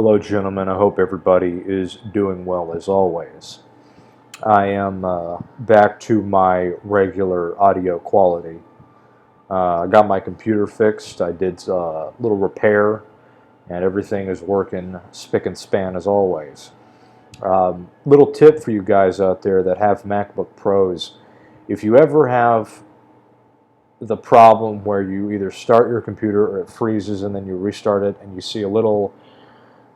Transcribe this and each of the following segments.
Hello, gentlemen. I hope everybody is doing well as always. I am back to my regular audio quality. I got my computer fixed. I did a little repair, and everything is working spick and span as always. Little tip for you guys out there that have MacBook Pros: if you ever have the problem where you either start your computer or it freezes and then you restart it and you see a little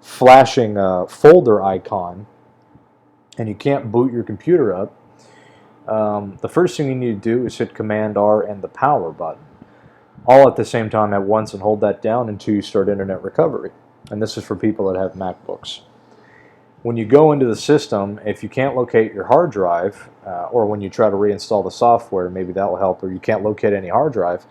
flashing folder icon and you can't boot your computer up, the first thing you need to do is hit Command R and the power button all at the same time at once, and hold that down until you start internet recovery. And this is for people that have MacBooks. When you go into the system, if you can't locate your hard drive, or when you try to reinstall the software, maybe that will help, or you can't locate any hard drive,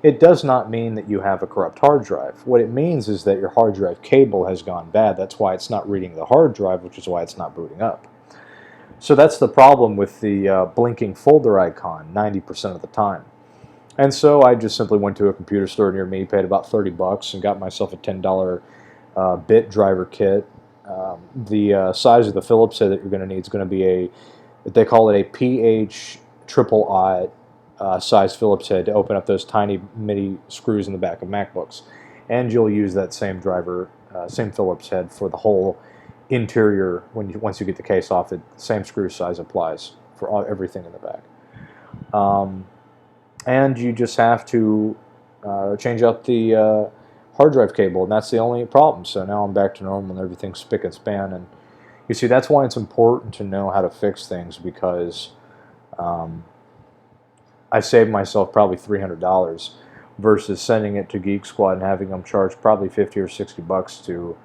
it does not mean that you have a corrupt hard drive. What it means is that your hard drive cable has gone bad. That's why it's not reading the hard drive, which is why it's not booting up. So that's the problem with the blinking folder icon 90% of the time. And so I just simply went to a computer store near me, paid about 30 bucks, and got myself a $10 bit driver kit. The size of the Phillips head that you're going to need is going to be they call it a PH triple aught size Phillips head to open up those tiny MIDI screws in the back of MacBooks. And you'll use that same driver, same Phillips head for the whole interior. Once you get the case off, the same screw size applies for everything in the back. And you just have to change out the hard drive cable, and that's the only problem. So now I'm back to normal and everything's spick and span. And you see, that's why it's important to know how to fix things, because I saved myself probably $300 versus sending it to Geek Squad and having them charge probably 50 or 60 bucks to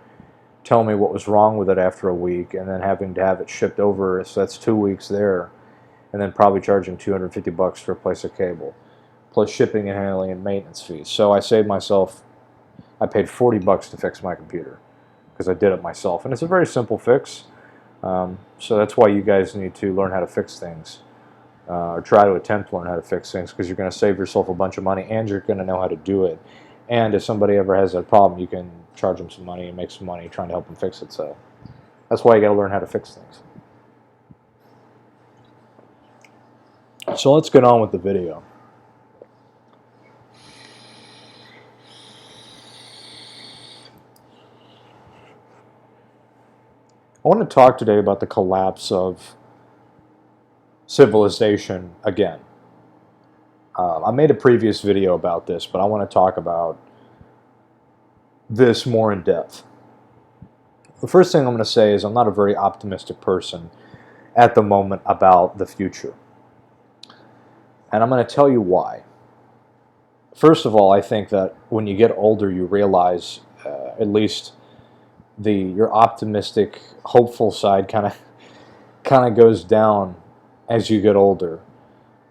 tell me what was wrong with it after a week, and then having to have it shipped over. So that's 2 weeks there, and then probably charging 250 bucks to replace a cable, plus shipping and handling and maintenance fees. So I paid 40 bucks to fix my computer because I did it myself, and it's a very simple fix. So that's why you guys need to learn how to fix things, or try to attempt to learn how to fix things, because you're going to save yourself a bunch of money and you're going to know how to do it. And if somebody ever has that problem, you can charge them some money and make some money trying to help them fix it. So that's why you got to learn how to fix things. So let's get on with the video. I want to talk today about the collapse of civilization again. I made a previous video about this, but I want to talk about this more in depth. The first thing I'm going to say is I'm not a very optimistic person at the moment about the future. And I'm going to tell you why. First of all, I think that when you get older, you realize, at least your optimistic, hopeful side kind of goes down as you get older,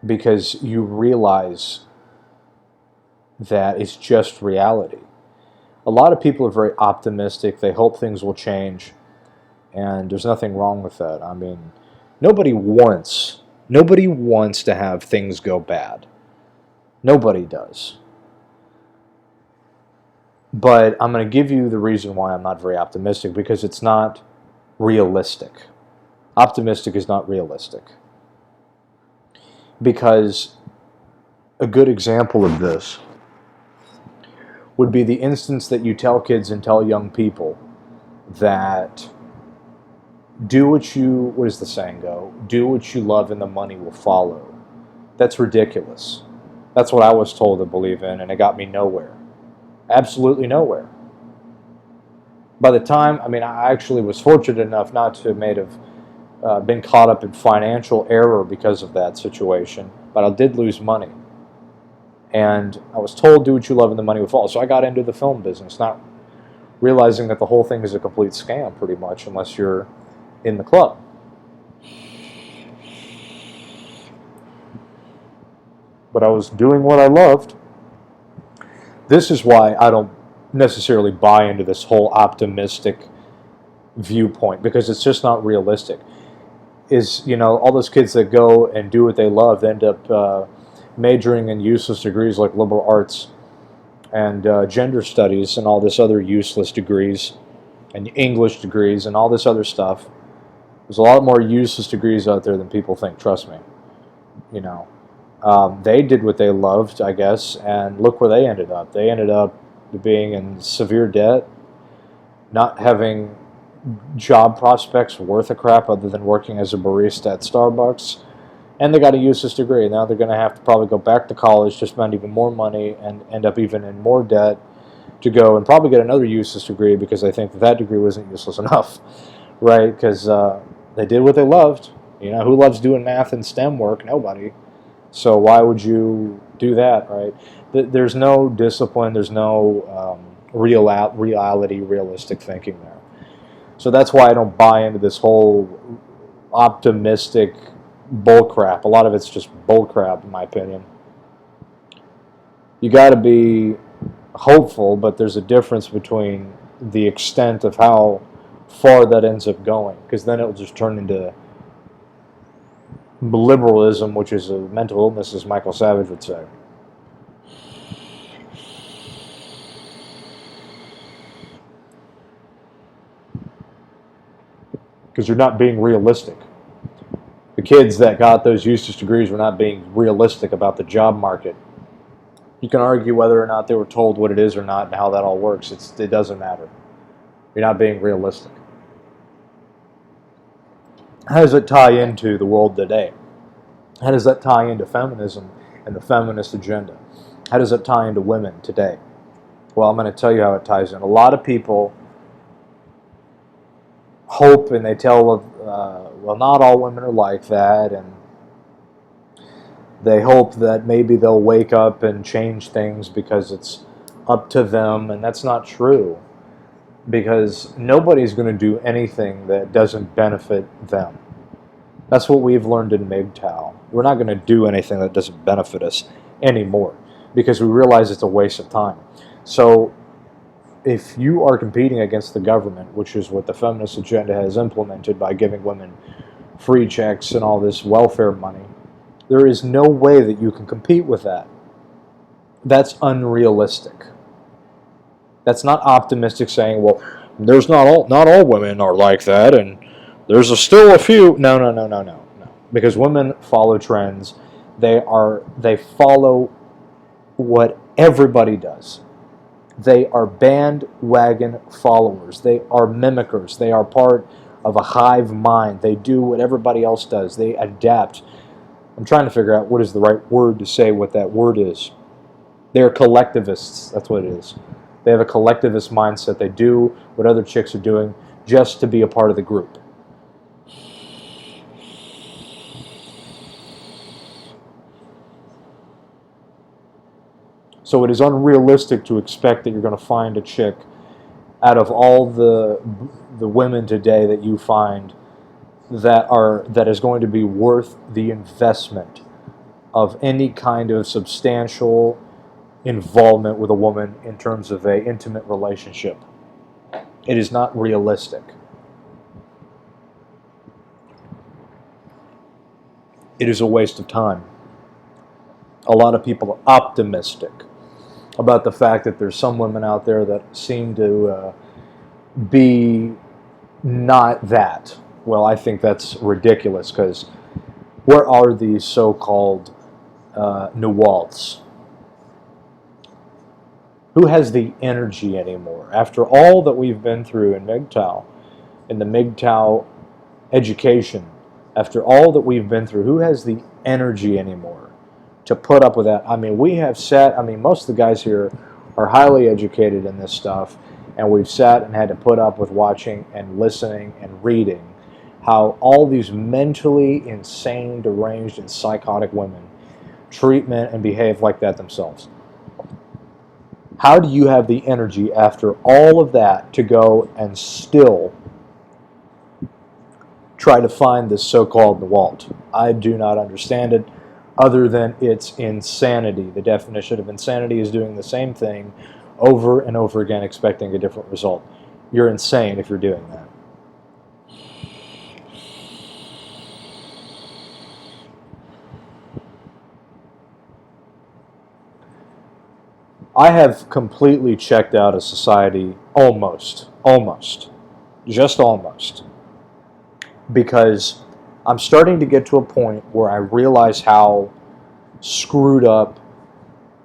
because you realize that it's just reality. A lot of people are very optimistic. They hope things will change, and there's nothing wrong with that. I mean, nobody wants to have things go bad. Nobody does. But I'm going to give you the reason why I'm not very optimistic, because it's not realistic. Optimistic is not realistic. Because a good example of this would be the instance that you tell kids and tell young people that what does the saying go? Do what you love and the money will follow. That's ridiculous. That's what I was told to believe in, and it got me nowhere. Absolutely nowhere. By the time, I actually was fortunate enough not to have been caught up in financial error because of that situation, but I did lose money. And I was told, do what you love and the money will follow. So I got into the film business, not realizing that the whole thing is a complete scam, pretty much, unless you're in the club. But I was doing what I loved. This is why I don't necessarily buy into this whole optimistic viewpoint, because it's just not realistic. All those kids that go and do what they love end up majoring in useless degrees like liberal arts and gender studies and all this other useless degrees and English degrees and all this other stuff. There's a lot more useless degrees out there than people think. Trust me. You know, they did what they loved, I guess, and look where they ended up. They ended up being in severe debt, not having job prospects worth a crap other than working as a barista at Starbucks, and they got a useless degree. Now they're going to have to probably go back to college to spend even more money and end up even in more debt to go and probably get another useless degree because they think that that degree wasn't useless enough, right? Because they did what they loved. You know, who loves doing math and STEM work? Nobody. So why would you do that, right? There's no discipline. There's no realistic thinking there. So that's why I don't buy into this whole optimistic bullcrap. A lot of it's just bullcrap, in my opinion. You got to be hopeful, but there's a difference between the extent of how far that ends up going, because then it'll just turn into liberalism, which is a mental illness, as Michael Savage would say. Because you're not being realistic. The kids that got those useless degrees were not being realistic about the job market. You can argue whether or not they were told what it is or not and how that all works. It doesn't matter. You're not being realistic. How does it tie into the world today? How does that tie into feminism and the feminist agenda? How does it tie into women today? Well, I'm going to tell you how it ties in. A lot of people hope and they tell, well, not all women are like that, and they hope that maybe they'll wake up and change things because it's up to them, and that's not true. Because nobody's going to do anything that doesn't benefit them. That's what we've learned in Mgtow. We're not going to do anything that doesn't benefit us anymore because we realize it's a waste of time. So if you are competing against the government, which is what the feminist agenda has implemented by giving women free checks and all this welfare money, there is no way that you can compete with that. That's unrealistic. That's not optimistic saying, well, there's not all women are like that, and there's still a few. No. Because women follow trends. They follow what everybody does. They are bandwagon followers. They are mimickers. They are part of a hive mind. They do what everybody else does. They adapt. I'm trying to figure out what is the right word to say what that word is. They're collectivists. That's what it is. They have a collectivist mindset. They do what other chicks are doing just to be a part of the group. So it is unrealistic to expect that you're going to find a chick out of all the women today that you find that is going to be worth the investment of any kind of substantial involvement with a woman in terms of an intimate relationship. It is not realistic. It is a waste of time. A lot of people are optimistic about the fact that there's some women out there that seem to be not that. Well, I think that's ridiculous, because where are these so-called Nawalts? Who has the energy anymore? After all that we've been through in Mgtow, in the Mgtow education, after all that we've been through, who has the energy anymore to put up with that? I mean, we have sat, most of the guys here are highly educated in this stuff, and we've sat and had to put up with watching and listening and reading how all these mentally insane, deranged, and psychotic women treat men and behave like that themselves. How do you have the energy after all of that to go and still try to find this so-called Nawalt? I do not understand it, other than it's insanity. The definition of insanity is doing the same thing over and over again expecting a different result. You're insane if you're doing that. I have completely checked out of society, almost. just almost, because I'm starting to get to a point where I realize how screwed up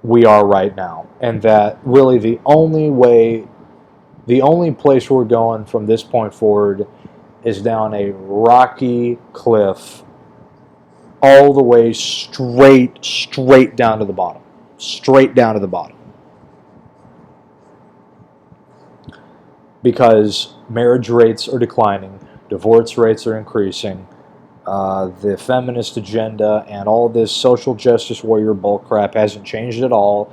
we are right now, and that really the only place we're going from this point forward is down a rocky cliff all the way straight down to the bottom. Straight down to the bottom. Because marriage rates are declining, divorce rates are increasing, the feminist agenda and all this social justice warrior bullcrap hasn't changed at all.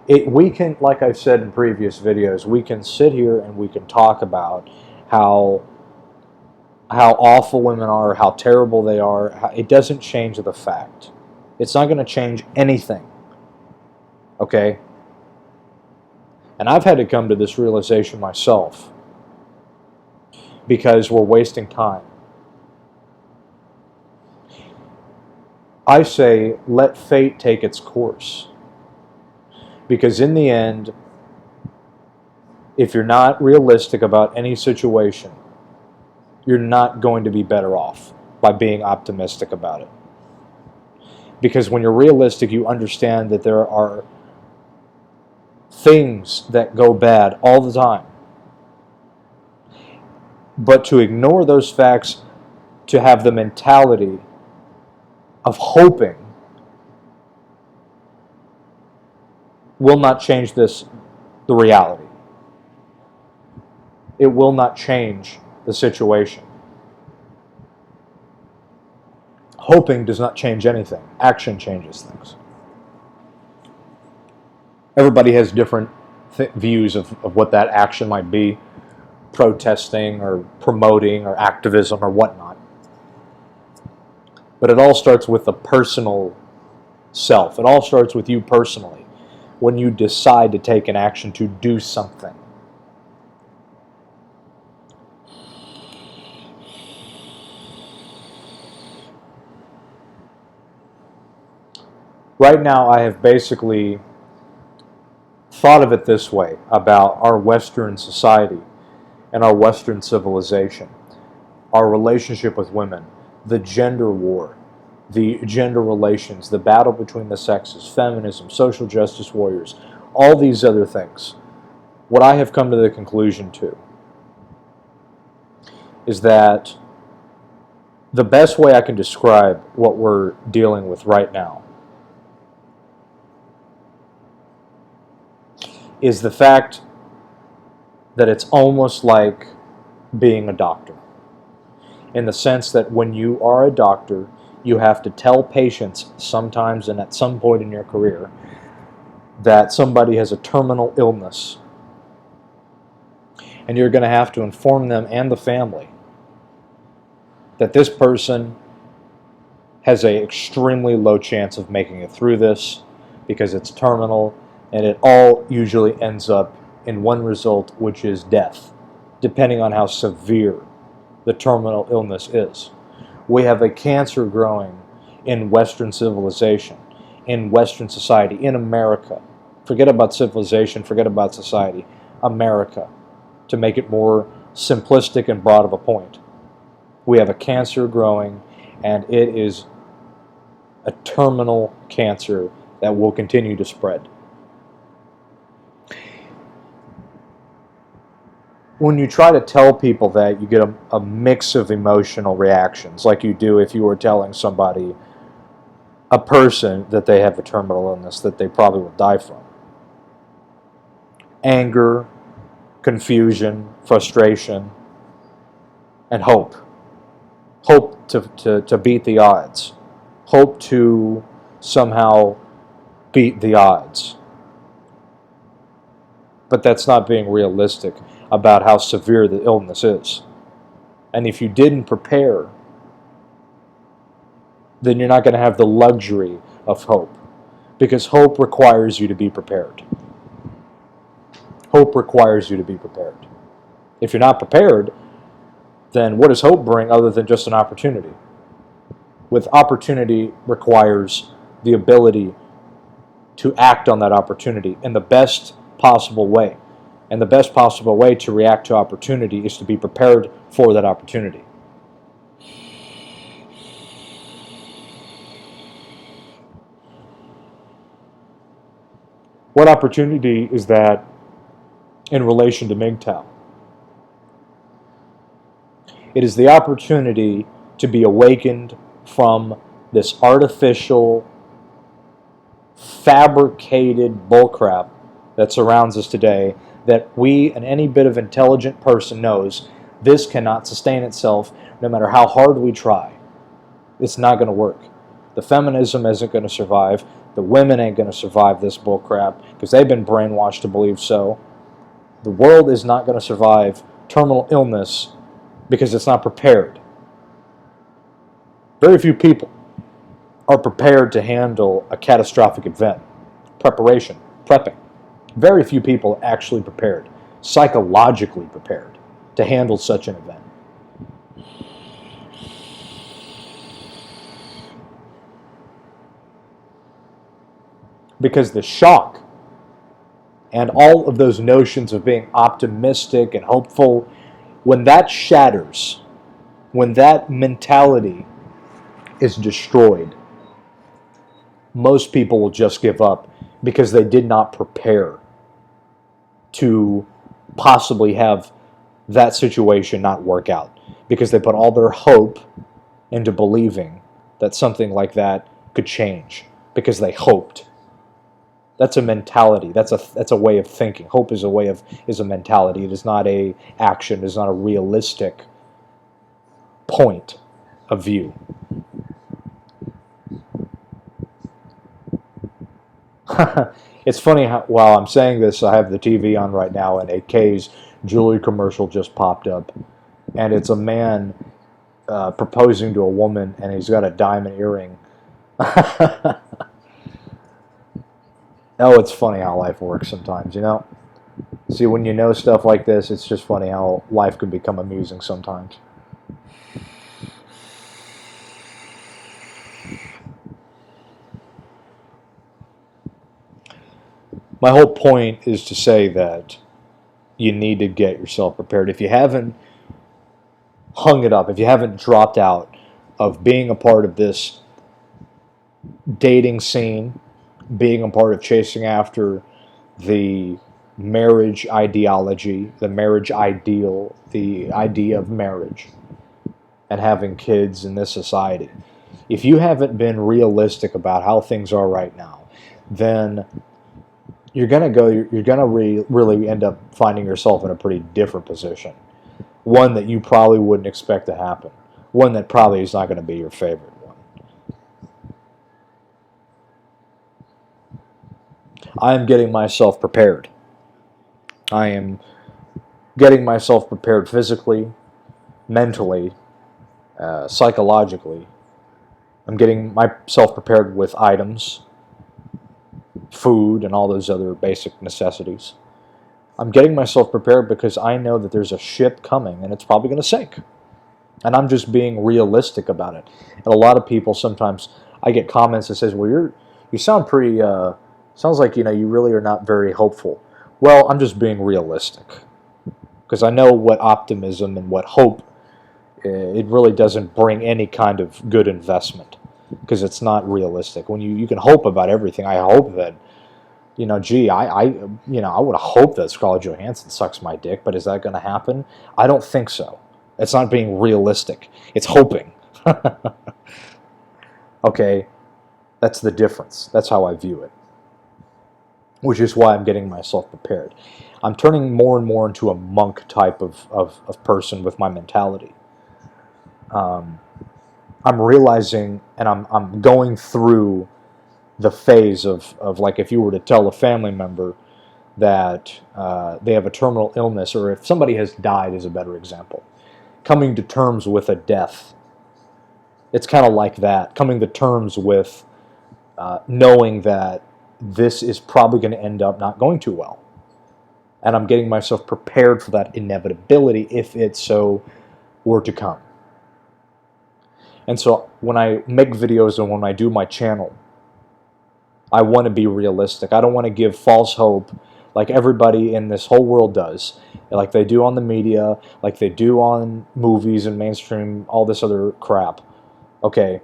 We can, like I've said in previous videos, we can sit here and we can talk about how awful women are, how terrible they are. It doesn't change the fact. It's not going to change anything. Okay? And I've had to come to this realization myself, because we're wasting time. I say, let fate take its course. Because in the end, if you're not realistic about any situation, you're not going to be better off by being optimistic about it. Because when you're realistic, you understand that there are things that go bad all the time. But to ignore those facts, to have the mentality of hoping, will not change the reality. It will not change the situation. Hoping does not change anything. Action changes things. Everybody has different views of what that action might be. Protesting or promoting or activism or whatnot. But it all starts with the personal self. It all starts with you personally. When you decide to take an action to do something. Right now, I have basically thought of it this way about our Western society and our Western civilization, our relationship with women, the gender war, the gender relations, the battle between the sexes, feminism, social justice warriors, all these other things. What I have come to the conclusion to is that the best way I can describe what we're dealing with right now is the fact that it's almost like being a doctor. In the sense that when you are a doctor, you have to tell patients sometimes and at some point in your career that somebody has a terminal illness. And you're going to have to inform them and the family that this person has an extremely low chance of making it through this because it's terminal, and it all usually ends up in one result, which is death, depending on how severe the terminal illness is. We have a cancer growing in Western civilization, in Western society, in America. Forget about civilization, forget about society. America, to make it more simplistic and broad of a point. We have a cancer growing, and it is a terminal cancer that will continue to spread. When you try to tell people that, you get a mix of emotional reactions, like you do if you were telling somebody, a person, that they have a terminal illness that they probably will die from. Anger, confusion, frustration, and hope. Hope to beat the odds. Hope to somehow beat the odds. But that's not being realistic about how severe the illness is. And if you didn't prepare, then you're not going to have the luxury of hope. Because hope requires you to be prepared. Hope requires you to be prepared. If you're not prepared, then what does hope bring other than just an opportunity? With opportunity requires the ability to act on that opportunity in the best possible way. And the best possible way to react to opportunity is to be prepared for that opportunity. What opportunity is that in relation to Mgtow? It is the opportunity to be awakened from this artificial, fabricated bullcrap that surrounds us today, that we and any bit of intelligent person knows this cannot sustain itself no matter how hard we try. It's not going to work. The feminism isn't going to survive. The women ain't going to survive this bullcrap because they've been brainwashed to believe so. The world is not going to survive terminal illness because it's not prepared. Very few people are prepared to handle a catastrophic event. Prepping. Very few people are actually prepared, psychologically prepared, to handle such an event. Because the shock and all of those notions of being optimistic and hopeful, when that shatters, when that mentality is destroyed, most people will just give up because they did not prepare to possibly have that situation not work out, because they put all their hope into believing that something like that could change because they hoped. That's a mentality. That's a way of thinking. Hope is a mentality. It is not a action. It is not a realistic point of view. It's funny how, while I'm saying this, I have the TV on right now, and a K's jewelry commercial just popped up, and it's a man proposing to a woman, and he's got a diamond earring. Oh, it's funny how life works sometimes, you know? See, when you know stuff like this, it's just funny how life can become amusing sometimes. My whole point is to say that you need to get yourself prepared. If you haven't hung it up, if you haven't dropped out of being a part of this dating scene, being a part of chasing after the marriage ideology, the marriage ideal, the idea of marriage, and having kids in this society, if you haven't been realistic about how things are right now, then you're going to really end up finding yourself in a pretty different position. One that you probably wouldn't expect to happen. One that probably is not going to be your favorite one. I am getting myself prepared. I am getting myself prepared physically, mentally, psychologically. I'm getting myself prepared with items, food, and all those other basic necessities. I'm getting myself prepared because I know that there's a ship coming and it's probably going to sink. And I'm just being realistic about it. And a lot of people sometimes, I get comments that says, well, you sound pretty, sounds like, you really are not very hopeful. Well, I'm just being realistic. Because I know what optimism and what hope, it really doesn't bring any kind of good investment. Because it's not realistic. When you can hope about everything. I hope that, gee, I would hope that Scarlett Johansson sucks my dick, but is that going to happen? I don't think so. It's not being realistic. It's hoping. Okay, that's the difference. That's how I view it. Which is why I'm getting myself prepared. I'm turning more and more into a monk type of person with my mentality. I'm realizing, and I'm going through the phase of like, if you were to tell a family member that they have a terminal illness, or if somebody has died is a better example, coming to terms with a death. It's kind of like that, coming to terms with knowing that this is probably going to end up not going too well. And I'm getting myself prepared for that inevitability if it so were to come. And so when I make videos and when I do my channel, I want to be realistic. I don't want to give false hope like everybody in this whole world does, like they do on the media, like they do on movies and mainstream, all this other crap. Okay,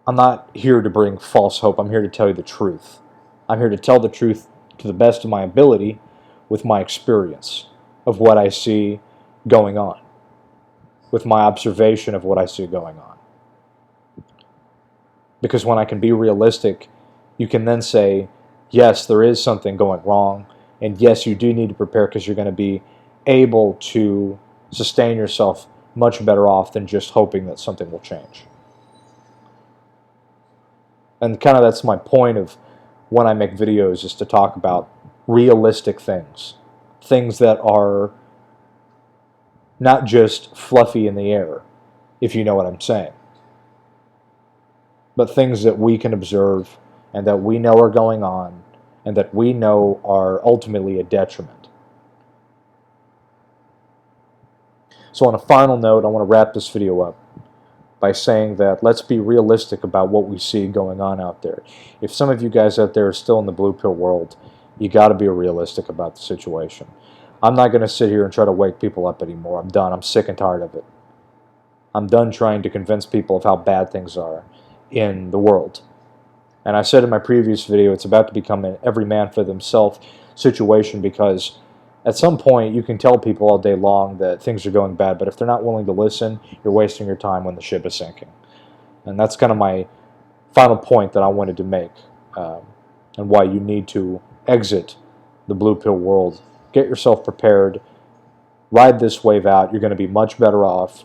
I'm not here to bring false hope. I'm here to tell you the truth. I'm here to tell the truth to the best of my ability with my experience of what I see going on, with my observation of what I see going on. Because when I can be realistic, you can then say, yes, there is something going wrong, and yes, you do need to prepare because you're going to be able to sustain yourself much better off than just hoping that something will change. And kind of that's my point of when I make videos, is to talk about realistic things. Things that are not just fluffy in the air, if you know what I'm saying. But things that we can observe and that we know are going on and that we know are ultimately a detriment. So on a final note, I want to wrap this video up by saying that let's be realistic about what we see going on out there. If some of you guys out there are still in the blue pill world, you got to be realistic about the situation. I'm not going to sit here and try to wake people up anymore. I'm done. I'm sick and tired of it. I'm done trying to convince people of how bad things are in the world. And I said in my previous video, it's about to become an every man for themselves situation, because at some point you can tell people all day long that things are going bad, but if they're not willing to listen, you're wasting your time when the ship is sinking. And that's kind of my final point that I wanted to make, and why you need to exit the blue pill world. Get yourself prepared. Ride this wave out. You're going to be much better off.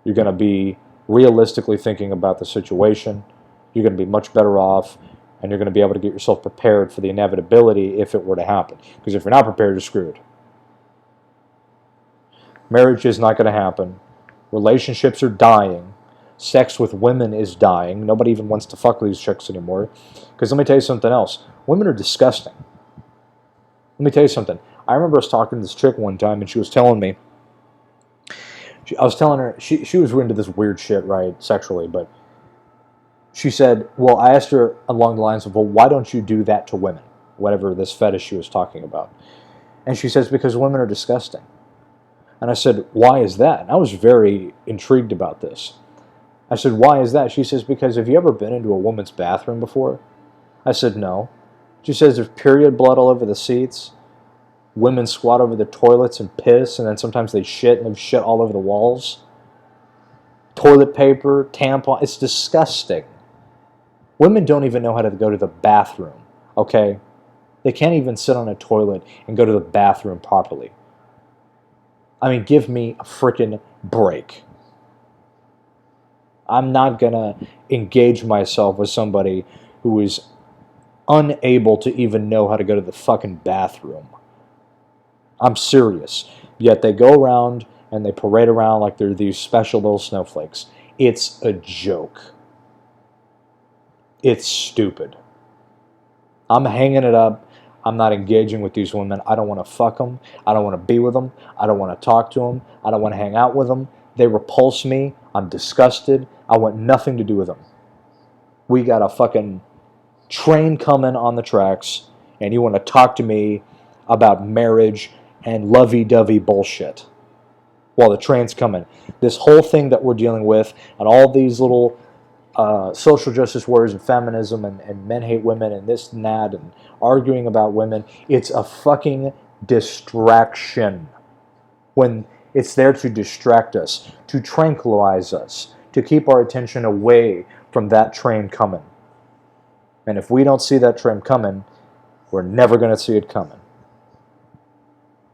You're going to be realistically thinking about the situation. You're going to be much better off, and you're going to be able to get yourself prepared for the inevitability if it were to happen. Because if you're not prepared, you're screwed. Marriage is not going to happen. Relationships are dying. Sex with women is dying. Nobody even wants to fuck these chicks anymore. Because let me tell you something else. Women are disgusting. Let me tell you something. I remember I was talking to this chick one time, and she was telling me, I was telling her, she was into this weird shit, right, sexually, but she said, well, I asked her along the lines of, well, why don't you do that to women? Whatever this fetish she was talking about. And she says, because women are disgusting. And I said, why is that? And I was very intrigued about this. I said, why is that? She says, because have you ever been into a woman's bathroom before? I said, no. She says, there's period blood all over the seats. Women squat over the toilets and piss, and then sometimes they shit, and there's shit all over the walls. Toilet paper, tampon, it's disgusting. Women don't even know how to go to the bathroom, okay? They can't even sit on a toilet and go to the bathroom properly. I mean, give me a freaking break. I'm not going to engage myself with somebody who is unable to even know how to go to the fucking bathroom. I'm serious. Yet they go around and they parade around like they're these special little snowflakes. It's a joke. It's stupid. I'm hanging it up. I'm not engaging with these women. I don't want to fuck them. I don't want to be with them. I don't want to talk to them. I don't want to hang out with them. They repulse me. I'm disgusted. I want nothing to do with them. We got a fucking train coming on the tracks, and you want to talk to me about marriage and lovey-dovey bullshit while the train's coming. This whole thing that we're dealing with, and all these little social justice warriors and feminism and men hate women and this and that and arguing about women, it's a fucking distraction. When it's there to distract us, to tranquilize us, to keep our attention away from that train coming. And if we don't see that train coming, we're never going to see it coming.